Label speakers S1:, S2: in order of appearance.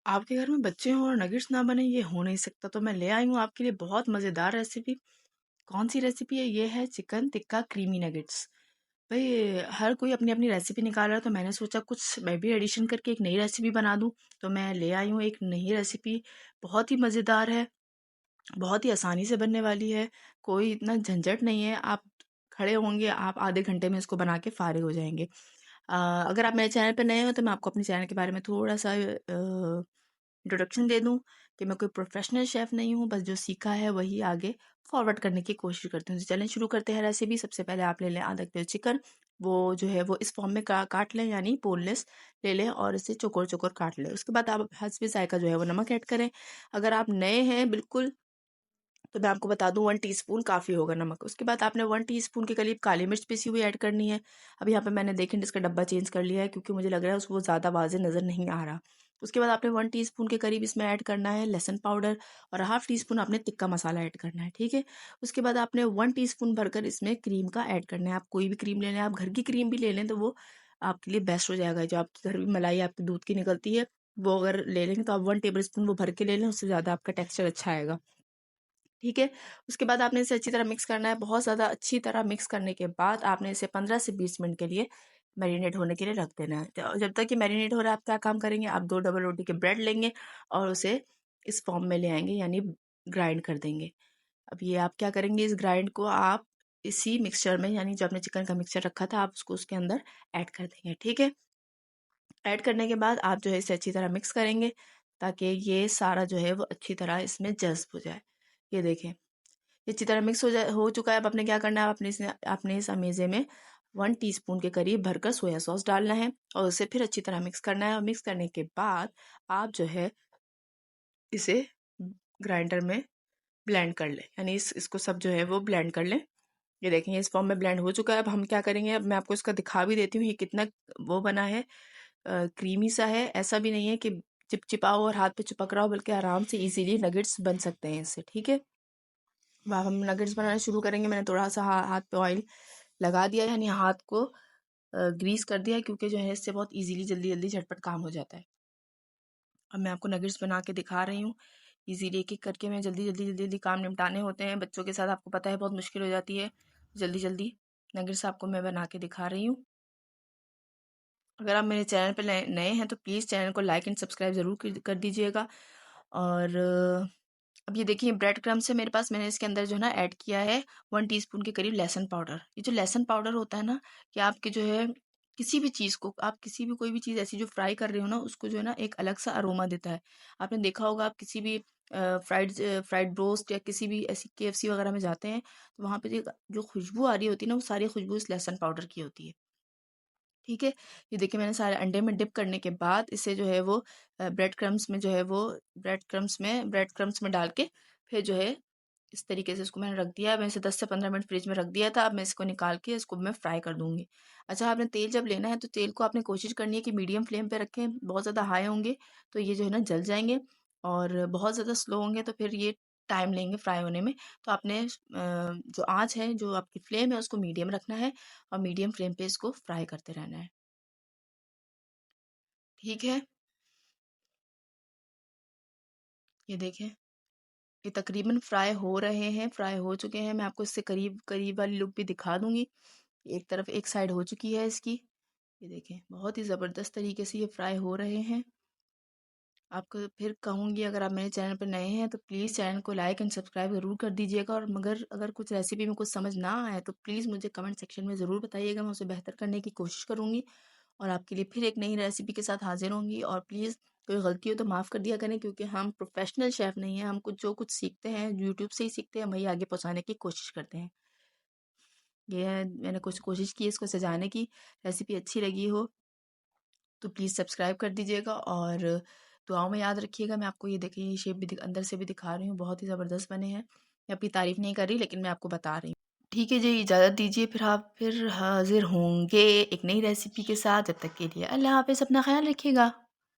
S1: आपके घर में बच्चे हों और नगेट्स ना बने, ये हो नहीं सकता। तो मैं ले आई हूँ आपके लिए बहुत मज़ेदार रेसिपी। कौन सी रेसिपी है? ये है चिकन टिक्का क्रीमी नगेट्स। भाई, हर कोई अपनी अपनी रेसिपी निकाल रहा है, तो मैंने सोचा कुछ मैं भी एडिशन करके एक नई रेसिपी बना दूँ। तो मैं ले आई हूँ एक नई रेसिपी, बहुत ही मज़ेदार है, बहुत ही आसानी से बनने वाली है, कोई इतना झंझट नहीं है। आप खड़े होंगे, आप आधे घंटे में इसको बना के फ़ारिग हो जाएँगे। अगर आप मेरे चैनल पे नए हो तो मैं आपको अपने चैनल के बारे में थोड़ा-सा इंट्रोडक्शन दे दूँ कि मैं कोई प्रोफेशनल शेफ़ नहीं हूँ, बस जो सीखा है वही आगे फॉरवर्ड करने की कोशिश करती हूँ। तो चलें शुरू करते हैं रेसिपी। सबसे पहले आप ले लें आधा किलो चिकन, वो जो है वो इस फॉर्म में काट लें, यानी बोनलेस ले लें और इसे चौकोर-चौकोर काट लें। उसके बाद आप हस्बे ज़ायक़ा जो है वो नमक ऐड करें। अगर आप नए हैं बिल्कुल, तो मैं आपको बता दूँ 1 टीस्पून काफ़ी होगा नमक। उसके बाद आपने 1 टीस्पून के करीब काली मिर्च पिसी हुई ऐड करनी है। अब यहाँ पे मैंने देखें इसका डब्बा चेंज कर लिया है, क्योंकि मुझे लग रहा है उसको ज़्यादा वाज़ेह नज़र नहीं आ रहा। उसके बाद आपने 1 टीस्पून के करीब इसमें ऐड करना है लहसुन पाउडर, और हाफ़ टीस्पून आपने तिक्का मसाला ऐड करना है, ठीक है? उसके बाद आपने 1 टीस्पून भरकर इसमें क्रीम का ऐड करना है। आप कोई भी क्रीम ले लें, आप घर की क्रीम भी ले लें तो वो आपके लिए बेस्ट हो जाएगा। जो आपके घर में मलाई आपके दूध की निकलती है, वो अगर ले लेंगे तो आप 1 टेबलस्पून वो भर के ले लें, उससे ज़्यादा आपका टेक्सचर अच्छा आएगा। ठीक है? उसके बाद आपने इसे अच्छी तरह मिक्स करना है। बहुत ज़्यादा अच्छी तरह मिक्स करने के बाद आपने इसे 15 से 20 मिनट के लिए मैरिनेट होने के लिए रख देना है। तो जब तक ये मैरिनेट हो रहा है, आप क्या काम करेंगे, आप 2 डबल रोटी के ब्रेड लेंगे और उसे इस फॉर्म में ले आएँगे, यानी ग्राइंड कर देंगे। अब ये आप क्या करेंगे, इस ग्राइंड को आप इसी मिक्सचर में, यानी जो आपने चिकन का मिक्सचर रखा था, आप उसको उसके अंदर ऐड कर देंगे, ठीक है? ऐड करने के बाद आप जो है इसे अच्छी तरह मिक्स करेंगे, ताकि ये सारा जो है वो अच्छी तरह इसमें जज़्ब हो जाए। ये देखें, ये अच्छी तरह मिक्स हो चुका है। अब आपने क्या करना है, आपने इस अमेज़े में 1 टीस्पून के करीब भरकर सोया सॉस डालना है और उसे फिर अच्छी तरह मिक्स करना है। और मिक्स करने के बाद आप जो है इसे ग्राइंडर में ब्लेंड कर लें, यानी इसको सब जो है वो ब्लेंड कर लें। ये देखें, ये इस फॉर्म में ब्लेंड हो चुका है। अब हम क्या करेंगे, अब मैं आपको इसका दिखा भी देती हूँ ये कितना वो बना है, क्रीमी सा है। ऐसा भी नहीं है कि चिपचिपा हो और हाथ पे चिपक रहा हो, बल्कि आराम से इजीली नगेट्स बन सकते हैं इससे, ठीक है? अब हम नगेट्स बनाना शुरू करेंगे। मैंने थोड़ा सा हाथ पे ऑयल लगा दिया, यानी हाथ को ग्रीस कर दिया, क्योंकि जो है इससे बहुत इजीली जल्दी जल्दी झटपट काम हो जाता है। अब मैं आपको नगेट्स बना के दिखा रही हूँ। इजीली एक एक करके मैं जल्दी जल्दी जल्दी जल्दी काम निपटाने होते हैं, बच्चों के साथ आपको पता है बहुत मुश्किल हो जाती है। जल्दी जल्दी नगेट्स आपको मैं बना के दिखा रही हूँ। अगर आप मेरे चैनल पर नए नए हैं तो प्लीज़ चैनल को लाइक एंड सब्सक्राइब ज़रूर कर दीजिएगा। और अब ये देखिए, ब्रेड क्रम्स है मेरे पास, मैंने इसके अंदर जो है ना ऐड किया है 1 टीस्पून के करीब लहसुन पाउडर। ये जो लहसुन पाउडर होता है ना, कि आपके जो है किसी भी चीज़ को, आप किसी भी कोई भी चीज़ ऐसी जो फ्राई कर रहे हो ना, उसको जो है ना एक अलग सा अरोमा देता है। आपने देखा होगा, आप किसी भी फ्राइड रोस्ट या किसी भी ऐसी केएफसी वगैरह में जाते हैं, तो वहाँ पे जो खुशबू आ रही होती है ना, वो सारी खुशबू इस लहसुन पाउडर की होती है। ठीक है? ये देखिए, मैंने सारे अंडे में डिप करने के बाद इसे जो है वो ब्रेड क्रम्स में डाल के फिर जो है इस तरीके से इसको मैंने रख दिया है। मैं इसे 10 से 15 मिनट फ्रिज में रख दिया था। अब मैं इसको निकाल के इसको मैं फ्राई कर दूँगी। अच्छा, आपने तेल जब लेना है तो तेल को आपने कोशिश करनी है कि मीडियम फ्लेम पे रखें। बहुत ज़्यादा हाई होंगे तो ये जो है ना जल जाएँगे, और बहुत ज़्यादा स्लो होंगे तो फिर ये टाइम लेंगे फ्राई होने में। तो आपने जो आँच है, जो आपकी फ्लेम है, उसको मीडियम रखना है और मीडियम फ्लेम पे इसको फ्राई करते रहना है। ठीक है? ये देखें, ये तकरीबन फ्राई हो रहे हैं, फ्राई हो चुके हैं। मैं आपको इससे करीब करीब वाली लुक भी दिखा दूँगी। एक तरफ एक साइड हो चुकी है इसकी। ये देखें, बहुत ही ज़बरदस्त तरीके से ये फ्राई हो रहे हैं। आपको फिर कहूँगी, अगर आप मेरे चैनल पर नए हैं तो प्लीज़ चैनल को लाइक एंड सब्सक्राइब ज़रूर कर दीजिएगा। और मगर अगर कुछ रेसिपी में कुछ समझ ना आए तो प्लीज़ मुझे कमेंट सेक्शन में ज़रूर बताइएगा, मैं उसे बेहतर करने की कोशिश करूँगी और आपके लिए फिर एक नई रेसिपी के साथ हाज़िर होंगी। और प्लीज़ कोई गलती हो तो माफ़ कर दिया करें, क्योंकि हम प्रोफेशनल शेफ़ नहीं हैं। हम कुछ सीखते हैं, यूट्यूब से ही सीखते हैं, वही आगे पहुँचाने की कोशिश करते हैं। ये है, मैंने कुछ कोशिश की इसको सजाने की। रेसिपी अच्छी लगी हो तो प्लीज़ सब्सक्राइब कर दीजिएगा और दुआओं में याद रखिएगा। मैं आपको ये देखिए, ये शेप भी अंदर से भी दिखा रही हूँ, बहुत ही ज़बरदस्त बने हैं। मैं अपनी तारीफ़ नहीं कर रही, लेकिन मैं आपको बता रही हूँ। ठीक है जी, इजाज़त दीजिए, फिर आप फिर हाज़िर होंगे एक नई रेसिपी के साथ। जब तक के लिए अल्लाह हाफ़िज़, अपना ख़्याल रखिएगा।